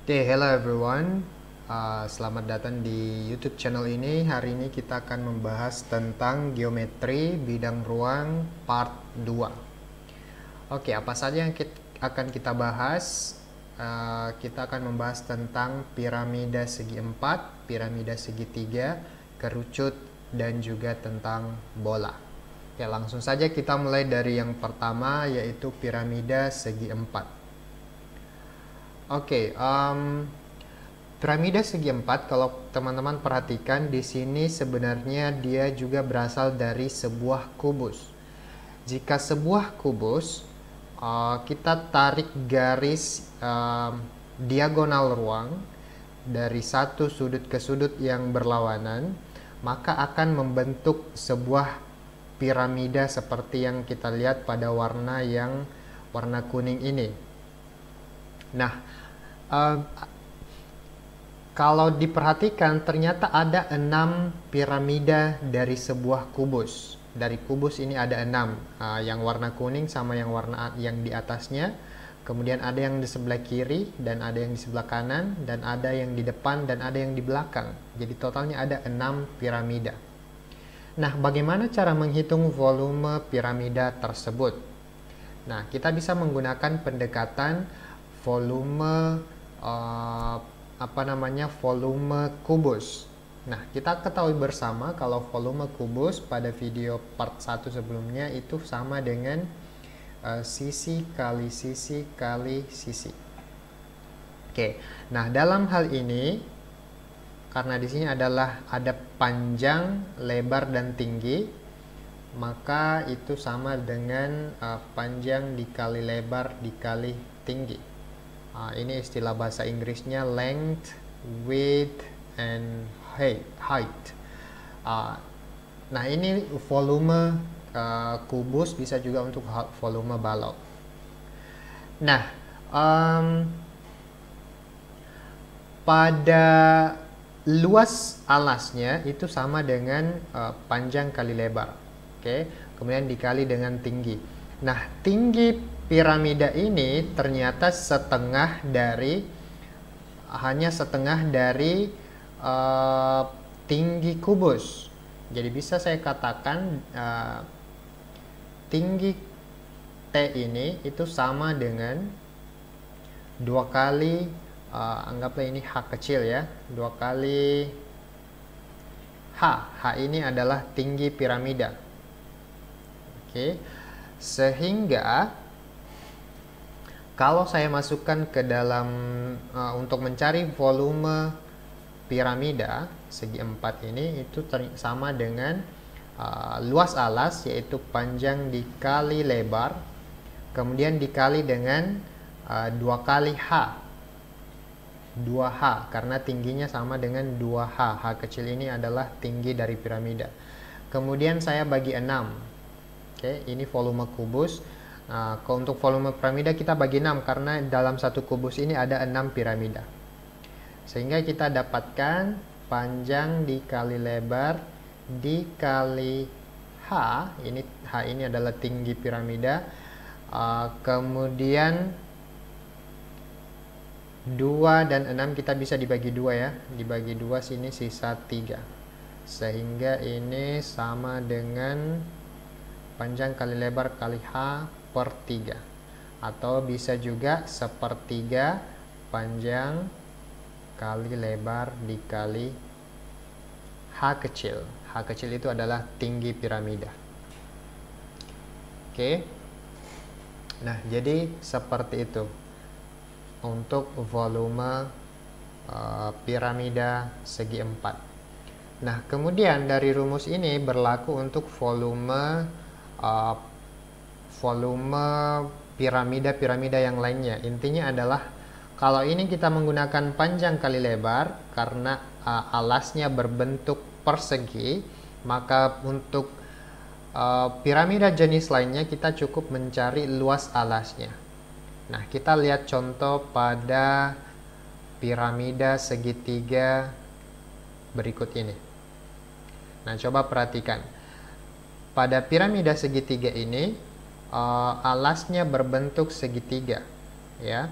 Hello everyone. Selamat datang di YouTube channel ini. Hari ini kita akan membahas tentang geometri bidang ruang part 2. Oke, apa saja yang akan kita bahas? Kita akan membahas tentang piramida segi 4, piramida segi 3, kerucut, dan juga tentang bola. Oke, langsung saja kita mulai dari yang pertama, yaitu piramida segi 4. Oke, piramida segi 4, kalau teman-teman perhatikan di sini sebenarnya dia juga berasal dari sebuah kubus. Jika sebuah kubus, kita tarik garis diagonal ruang dari satu sudut ke sudut yang berlawanan, maka akan membentuk sebuah piramida seperti yang kita lihat pada warna kuning ini. Nah, kalau diperhatikan ternyata ada 6 piramida dari sebuah kubus. Dari kubus ini ada 6, yang warna kuning sama yang yang di atasnya. Kemudian ada yang di sebelah kiri dan ada yang di sebelah kanan dan ada yang di depan dan ada yang di belakang. Jadi totalnya ada 6 piramida. Nah, bagaimana cara menghitung volume piramida tersebut? Nah, kita bisa menggunakan pendekatan volume volume kubus. Nah, kita ketahui bersama kalau volume kubus pada video part 1 sebelumnya itu sama dengan sisi kali sisi kali sisi. Oke. Nah, dalam hal ini karena di sini ada panjang, lebar dan tinggi, maka itu sama dengan panjang dikali lebar dikali tinggi. Ini istilah bahasa Inggrisnya length, width, and height. Nah, ini volume kubus, bisa juga untuk volume balok. Nah, pada luas alasnya itu sama dengan panjang kali lebar. Oke, kemudian dikali dengan tinggi. Nah, tinggi piramida ini ternyata hanya setengah dari tinggi kubus. Jadi bisa saya katakan tinggi T ini itu sama dengan 2 kali, anggaplah ini H kecil ya, 2 kali H. H ini adalah tinggi piramida. Oke, sehingga kalau saya masukkan ke dalam untuk mencari volume piramida segi 4 ini, itu sama dengan luas alas, yaitu panjang dikali lebar, kemudian dikali dengan 2 kali H, 2H, karena tingginya sama dengan 2H. H kecil ini adalah tinggi dari piramida. Kemudian saya bagi 6. Oke, ini volume kubus. Nah, untuk volume piramida kita bagi 6 karena dalam satu kubus ini ada 6 piramida. Sehingga kita dapatkan panjang dikali lebar dikali H. H ini adalah tinggi piramida. Kemudian 2 dan 6 kita bisa dibagi 2 ya. Dibagi 2, sini sisa 3. Sehingga ini sama dengan panjang kali lebar kali H per 3, atau bisa juga 1/3 panjang kali lebar dikali H kecil. H kecil itu adalah tinggi piramida. Oke. Nah, jadi seperti itu untuk volume piramida segi 4. Nah, kemudian dari rumus ini berlaku untuk volume piramida-piramida yang lainnya. Intinya adalah kalau ini kita menggunakan panjang kali lebar karena alasnya berbentuk persegi, maka untuk piramida jenis lainnya kita cukup mencari luas alasnya. Nah, kita lihat contoh pada piramida segitiga berikut ini. Nah, coba perhatikan. Pada piramida segitiga ini alasnya berbentuk segitiga, ya.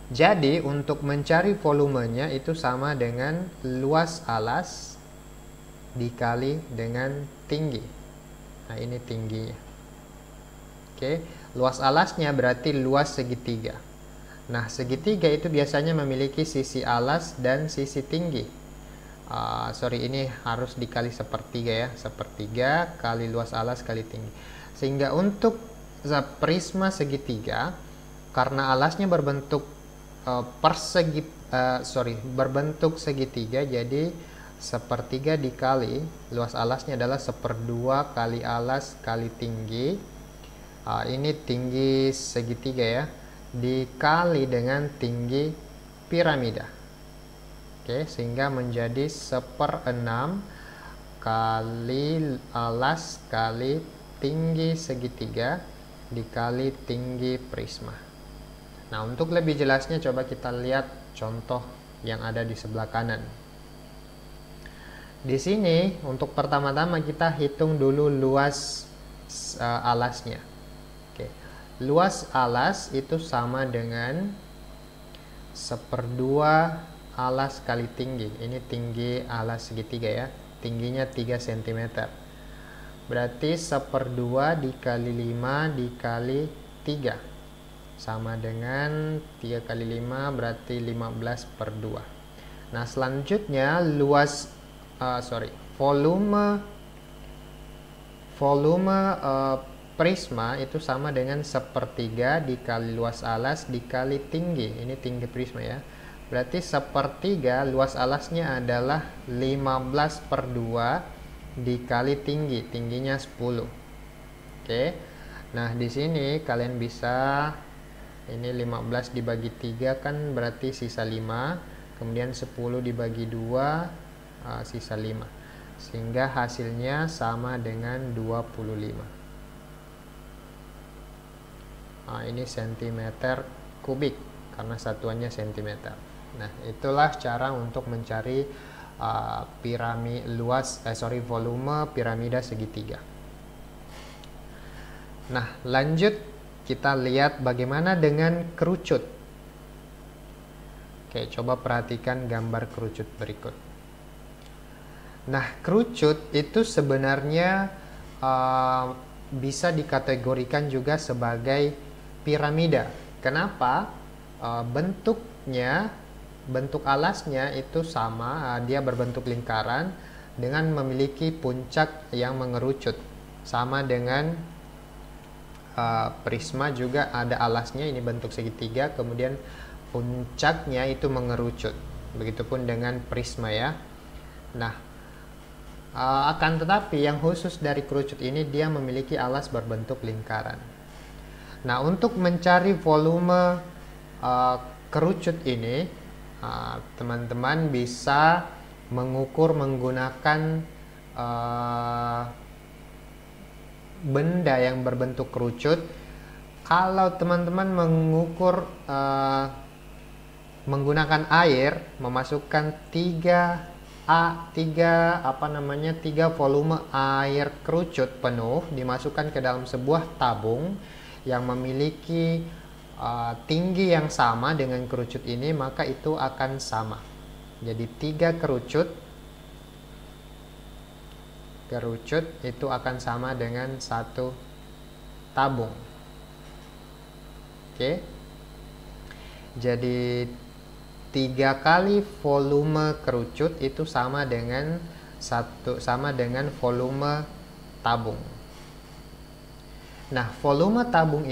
Jadi untuk mencari volumenya itu sama dengan luas alas dikali dengan tinggi. Nah, ini tingginya. Oke, luas alasnya berarti luas segitiga. Nah, segitiga itu biasanya memiliki sisi alas dan sisi tinggi. Ini harus dikali sepertiga ya. Sepertiga kali luas alas kali tinggi. Sehingga untuk prisma segitiga, karena alasnya berbentuk berbentuk segitiga, jadi sepertiga dikali luas alasnya adalah 1/2 kali alas kali tinggi. Ini tinggi segitiga ya, dikali dengan tinggi piramida. Oke, sehingga menjadi 1/6 kali alas kali tinggi segitiga dikali tinggi prisma. Nah, untuk lebih jelasnya coba kita lihat contoh yang ada di sebelah kanan. Di sini untuk pertama-tama kita hitung dulu luas alasnya. Oke. Luas alas itu sama dengan 1/2 alas kali tinggi. Ini tinggi alas segitiga ya. Tingginya 3 cm. Berarti 1/2 dikali 5 dikali 3. Sama dengan 3 kali 5 berarti 15/2. Nah, selanjutnya volume prisma itu sama dengan 1/3 dikali luas alas dikali tinggi. Ini tinggi prisma ya. Berarti 1/3 luas alasnya adalah 15/2 dikali tinggi. Tingginya 10. Oke. Nah, di sini kalian bisa, ini 15 dibagi 3 kan berarti sisa 5. Kemudian 10 dibagi 2 sisa 5. Sehingga hasilnya sama dengan 25. Ini cm kubik karena satuannya cm. Nah, itulah cara untuk mencari volume piramida segitiga. Nah, lanjut kita lihat bagaimana dengan kerucut. Oke, coba perhatikan gambar kerucut berikut. Nah, kerucut itu sebenarnya bisa dikategorikan juga sebagai piramida. Kenapa? Bentuk alasnya itu sama, dia berbentuk lingkaran dengan memiliki puncak yang mengerucut. Sama dengan prisma juga ada alasnya, ini bentuk segitiga, kemudian puncaknya itu mengerucut. Begitupun dengan prisma ya. Nah, akan tetapi yang khusus dari kerucut ini dia memiliki alas berbentuk lingkaran. Nah, untuk mencari volume kerucut ini, teman-teman bisa mengukur menggunakan benda yang berbentuk kerucut. Kalau teman-teman mengukur menggunakan air, memasukkan 3 volume air kerucut penuh dimasukkan ke dalam sebuah tabung yang memiliki tinggi yang sama dengan kerucut ini, maka itu akan sama. Jadi 3 kerucut itu akan sama dengan 1 tabung. Oke. Jadi 3 kali volume kerucut itu sama dengan volume tabung. Nah, volume tabung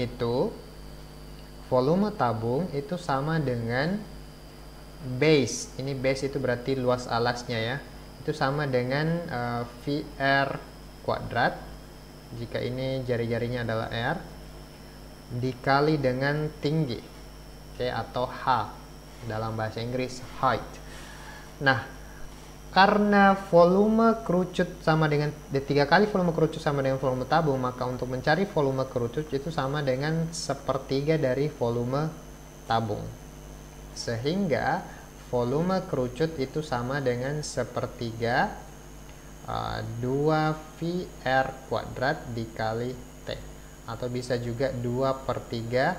itu sama dengan base. Ini base itu berarti luas alasnya ya. Itu sama dengan VR kuadrat, jika ini jari-jarinya adalah R, dikali dengan tinggi, oke, atau H dalam bahasa Inggris, height. Nah, karena volume kerucut sama dengan 3 kali volume kerucut sama dengan volume tabung, maka untuk mencari volume kerucut itu sama dengan 1/3 dari volume tabung. Sehingga volume kerucut itu sama dengan 1/3 2 VR kuadrat dikali T, atau bisa juga 2/3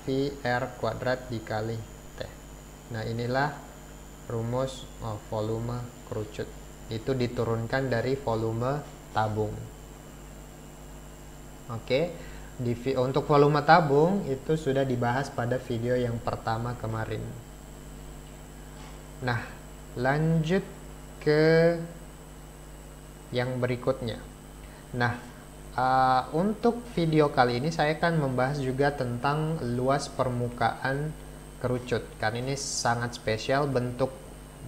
VR kuadrat dikali T. Nah, inilah rumus volume kerucut. Itu diturunkan dari volume tabung. Oke, untuk volume tabung itu sudah dibahas pada video yang pertama kemarin. Nah, lanjut ke yang berikutnya. Nah, untuk video kali ini saya akan membahas juga tentang luas permukaan kerucut. Karena ini sangat spesial, bentuk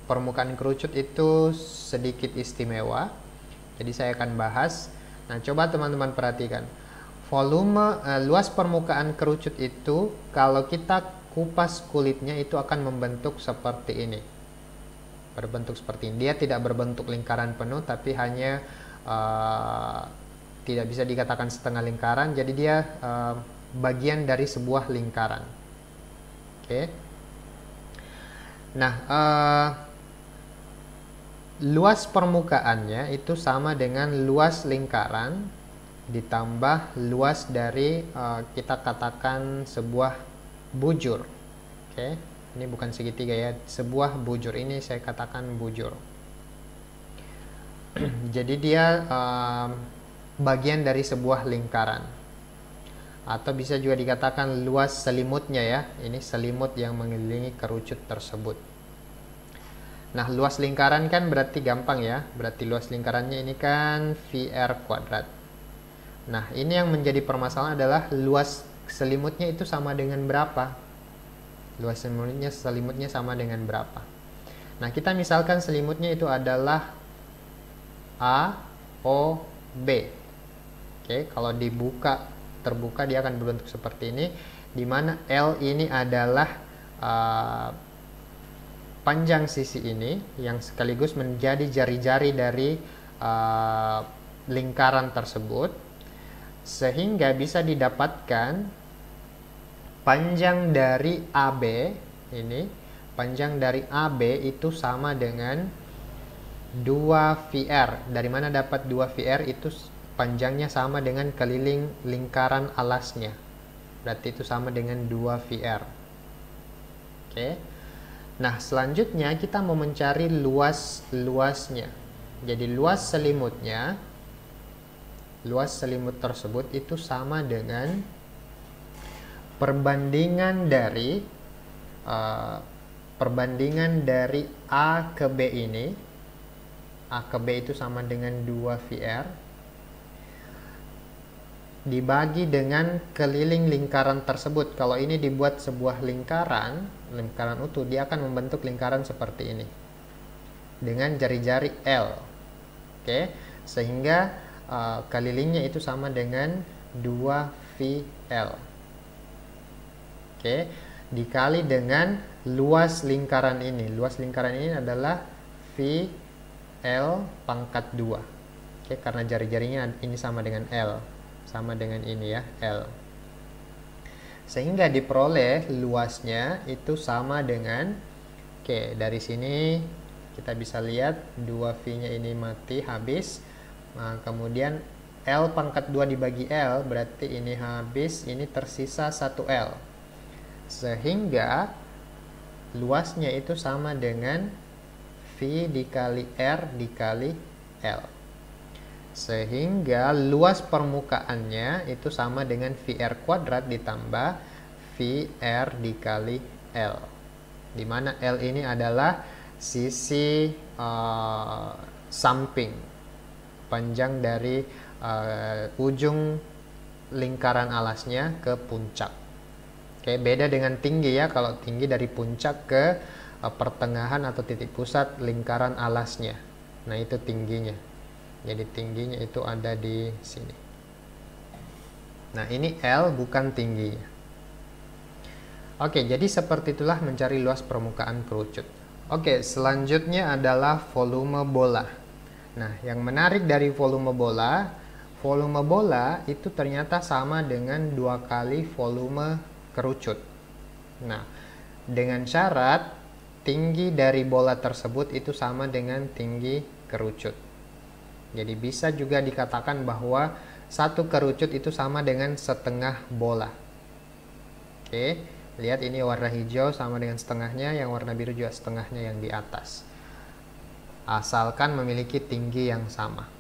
permukaan kerucut itu sedikit istimewa. Jadi saya akan bahas. Nah, coba teman-teman perhatikan. Volume luas permukaan kerucut itu kalau kita kupas kulitnya itu akan membentuk seperti ini. Berbentuk seperti ini. Dia tidak berbentuk lingkaran penuh, tapi hanya tidak bisa dikatakan setengah lingkaran, jadi dia bagian dari sebuah lingkaran. Oke. Nah, luas permukaannya itu sama dengan luas lingkaran ditambah luas dari kita katakan sebuah bujur. Oke, ini bukan segitiga ya, sebuah bujur, ini saya katakan bujur. Jadi dia bagian dari sebuah lingkaran, atau bisa juga dikatakan luas selimutnya ya. Ini selimut yang mengelilingi kerucut tersebut. Nah, luas lingkaran kan berarti gampang ya, berarti luas lingkarannya ini kan VR kuadrat. Nah, ini yang menjadi permasalahan adalah luas selimutnya itu sama dengan berapa. Luas selimutnya sama dengan berapa. Nah, kita misalkan selimutnya itu adalah A, O, B. Oke, kalau terbuka dia akan berbentuk seperti ini, di mana L ini adalah panjang sisi ini yang sekaligus menjadi jari-jari dari lingkaran tersebut, sehingga bisa didapatkan panjang dari AB ini, panjang dari AB itu sama dengan 2 VR. Dari mana dapat 2 VR? Itu panjangnya sama dengan keliling lingkaran alasnya. Berarti itu sama dengan 2 VR. Oke. Nah, selanjutnya kita mau mencari luasnya. Jadi luas selimut tersebut itu sama dengan perbandingan dari A ke B ini. A ke B itu sama dengan 2 VR dibagi dengan keliling lingkaran tersebut. Kalau ini dibuat sebuah lingkaran utuh, dia akan membentuk lingkaran seperti ini dengan jari-jari L. Oke, sehingga kelilingnya itu sama dengan 2 VL. Oke, dikali dengan luas lingkaran ini. Luas lingkaran ini adalah VL pangkat 2. Oke, karena jari-jarinya ini sama dengan L. Sama dengan ini ya, L. Sehingga diperoleh luasnya itu sama dengan, oke, dari sini kita bisa lihat 2V-nya ini mati, habis. Nah, kemudian L pangkat 2 dibagi L, berarti ini habis, ini tersisa 1L. Sehingga luasnya itu sama dengan V dikali R dikali L. Sehingga luas permukaannya itu sama dengan VR kuadrat ditambah VR dikali L, dimana L ini adalah sisi samping, panjang dari ujung lingkaran alasnya ke puncak. Oke, beda dengan tinggi ya. Kalau tinggi dari puncak ke pertengahan atau titik pusat lingkaran alasnya, nah itu tingginya. Jadi tingginya itu ada di sini. Nah, ini L bukan tingginya. Oke, jadi seperti itulah mencari luas permukaan kerucut. Oke, selanjutnya adalah volume bola. Nah, yang menarik dari volume bola itu ternyata sama dengan 2 kali volume kerucut. Nah, dengan syarat tinggi dari bola tersebut itu sama dengan tinggi kerucut. Jadi bisa juga dikatakan bahwa satu kerucut itu sama dengan setengah bola. Oke, Lihat ini warna hijau sama dengan setengahnya, yang warna biru juga setengahnya yang di atas. Asalkan memiliki tinggi yang sama.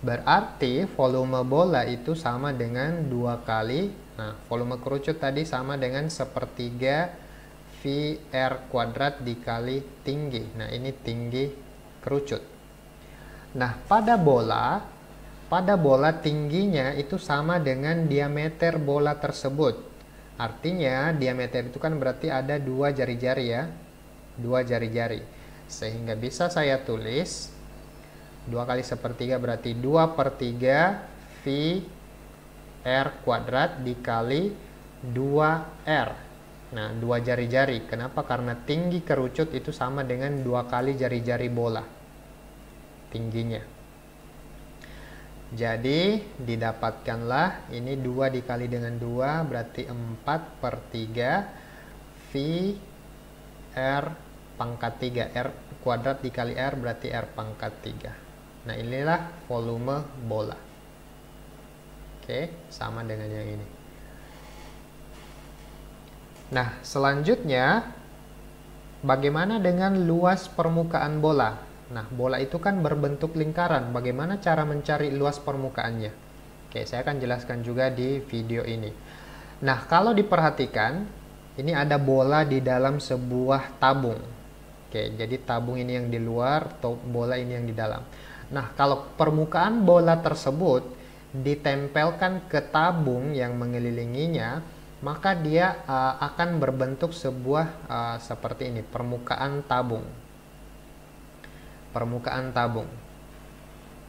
Berarti volume bola itu sama dengan 2 kali, nah volume kerucut tadi sama dengan 1/3 VR kuadrat dikali tinggi. Nah ini tinggi kerucut. Nah pada bola tingginya itu sama dengan diameter bola tersebut. Artinya diameter itu kan berarti ada 2 jari-jari ya, 2 jari-jari. Sehingga bisa saya tulis 2 kali 1/3 berarti 2/3 VR kuadrat dikali 2R. Nah, 2 jari-jari. Kenapa? Karena tinggi kerucut itu sama dengan 2 kali jari-jari bola tingginya. Jadi didapatkanlah ini 2 dikali dengan 2 berarti 4/3 VR pangkat 3. R kuadrat dikali R berarti R pangkat 3. Nah inilah volume bola. Oke, sama dengan yang ini. Nah selanjutnya, bagaimana dengan luas permukaan bola? Nah, bola itu kan berbentuk lingkaran. Bagaimana cara mencari luas permukaannya? Oke, saya akan jelaskan juga di video ini. Nah, kalau diperhatikan, ini ada bola di dalam sebuah tabung. Oke, jadi tabung ini yang di luar, bola ini yang di dalam. Nah, kalau permukaan bola tersebut ditempelkan ke tabung yang mengelilinginya, maka dia akan berbentuk sebuah seperti ini, permukaan tabung. Permukaan tabung.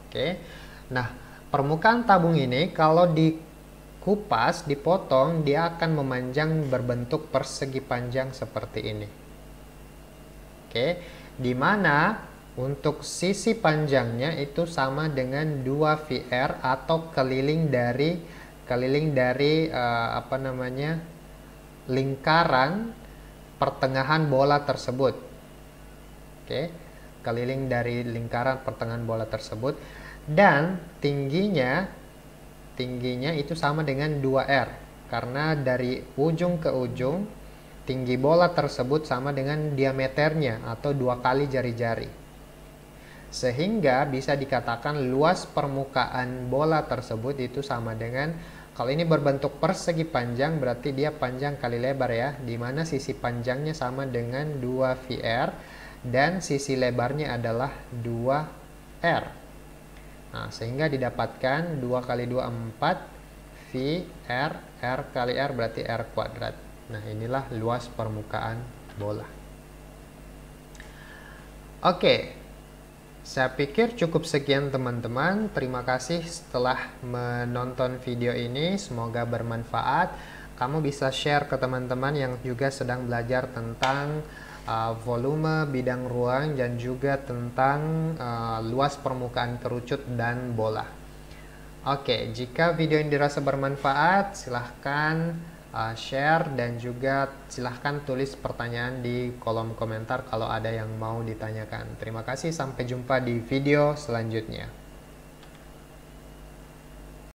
Oke. Nah, permukaan tabung ini kalau dikupas, dipotong, dia akan memanjang berbentuk persegi panjang seperti ini. Oke. Di mana untuk sisi panjangnya itu sama dengan 2 VR atau keliling dari lingkaran pertengahan bola tersebut. Oke. Keliling dari lingkaran pertengahan bola tersebut, dan tingginya itu sama dengan 2R karena dari ujung ke ujung tinggi bola tersebut sama dengan diameternya atau 2 kali jari-jari, sehingga bisa dikatakan luas permukaan bola tersebut itu sama dengan, kalau ini berbentuk persegi panjang berarti dia panjang kali lebar ya, dimana sisi panjangnya sama dengan 2 VR dan sisi lebarnya adalah 2R. Nah, sehingga didapatkan 2 kali 2 4 VR, R kali R berarti R kuadrat. Nah, inilah luas permukaan bola. Oke, saya pikir cukup sekian teman-teman. Terima kasih setelah menonton video ini, semoga bermanfaat. Kamu bisa share ke teman-teman yang juga sedang belajar tentang volume bidang ruang dan juga tentang luas permukaan kerucut dan bola. Oke, jika video ini dirasa bermanfaat, silahkan share dan juga silahkan tulis pertanyaan di kolom komentar kalau ada yang mau ditanyakan. Terima kasih, sampai jumpa di video selanjutnya.